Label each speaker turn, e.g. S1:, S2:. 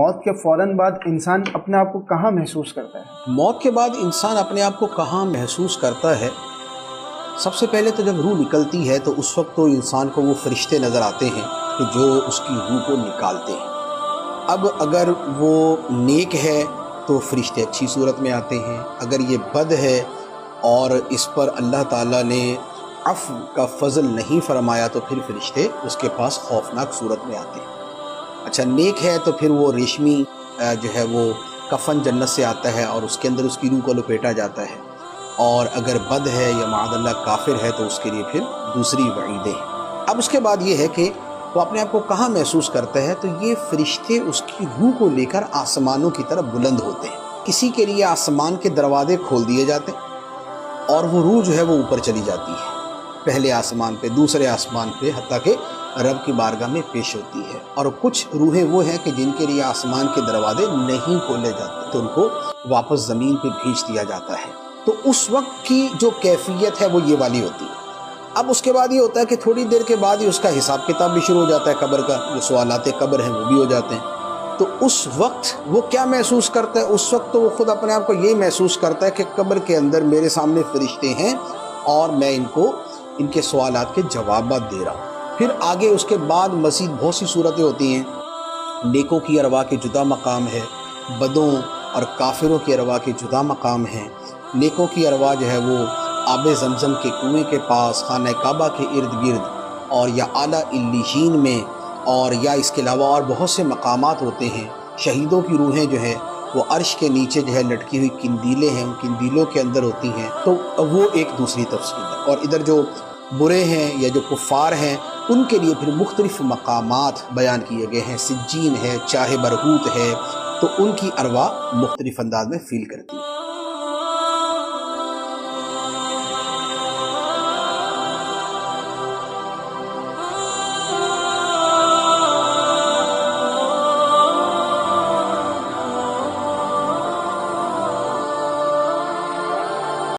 S1: موت کے فوراً بعد انسان اپنے آپ کو کہاں محسوس کرتا ہے؟
S2: موت کے بعد انسان اپنے آپ کو کہاں محسوس کرتا ہے؟ سب سے پہلے تو جب روح نکلتی ہے تو اس وقت تو انسان کو وہ فرشتے نظر آتے ہیں کہ جو اس کی روح کو نکالتے ہیں۔ اب اگر وہ نیک ہے تو فرشتے اچھی صورت میں آتے ہیں، اگر یہ بد ہے اور اس پر اللہ تعالیٰ نے عفو کا فضل نہیں فرمایا تو پھر فرشتے اس کے پاس خوفناک صورت میں آتے ہیں۔ اچھا، نیک ہے تو پھر وہ ریشمی جو ہے وہ کفن جنت سے آتا ہے اور اس کے اندر اس کی روح کو لپیٹا جاتا ہے، اور اگر بد ہے یا معاذ اللہ کافر ہے تو اس کے لیے پھر دوسری وعیدیں ہیں۔ اب اس کے بعد یہ ہے کہ وہ اپنے آپ کو کہاں محسوس کرتا ہے، تو یہ فرشتے اس کی روح کو لے کر آسمانوں کی طرف بلند ہوتے ہیں۔ کسی کے لیے آسمان کے دروازے کھول دیے جاتے ہیں اور وہ روح جو ہے وہ اوپر چلی جاتی ہے، پہلے آسمان پہ، دوسرے آسمان پہ، حتیٰ کہ رب کی بارگاہ میں پیش ہوتی ہے۔ اور کچھ روحیں وہ ہیں کہ جن کے لیے آسمان کے دروازے نہیں کھولے جاتے تو ان کو واپس زمین پہ بھیج دیا جاتا ہے۔ تو اس وقت کی جو کیفیت ہے وہ یہ والی ہوتی ہے۔ اب اس کے بعد یہ ہوتا ہے کہ تھوڑی دیر کے بعد ہی اس کا حساب کتاب بھی شروع ہو جاتا ہے، قبر کا جو سوالات قبر ہیں وہ بھی ہو جاتے ہیں۔ تو اس وقت وہ کیا محسوس کرتا ہے؟ اس وقت تو وہ خود اپنے آپ کو یہی محسوس کرتا ہے کہ قبر کے اندر میرے سامنے فرشتے ہیں اور میں ان کو ان کے سوالات کے جوابات دے رہا ہوں۔ پھر آگے اس کے بعد مزید بہت سی صورتیں ہوتی ہیں۔ نیکوں کی ارواح کے جدا مقام ہے، بدوں اور کافروں کی ارواح کے جدا مقام ہیں۔ نیکوں کی ارواح جو ہے وہ آب زمزم کے کنویں کے پاس، خانہ کعبہ کے ارد گرد، اور یا اعلیٰ علیین میں، اور یا اس کے علاوہ اور بہت سے مقامات ہوتے ہیں۔ شہیدوں کی روحیں جو ہے وہ عرش کے نیچے جو ہے لٹکی ہوئی قندیلیں ہیں، ان قندیلوں کے اندر ہوتی ہیں، تو وہ ایک دوسری تفصیل ہے۔ اور ادھر جو برے ہیں یا جو کفار ہیں ان کے لیے پھر مختلف مقامات بیان کیے گئے ہیں۔ سجین ہے، چاہے برہوت ہے، تو ان کی ارواح مختلف انداز میں فیل کرتی ہیں۔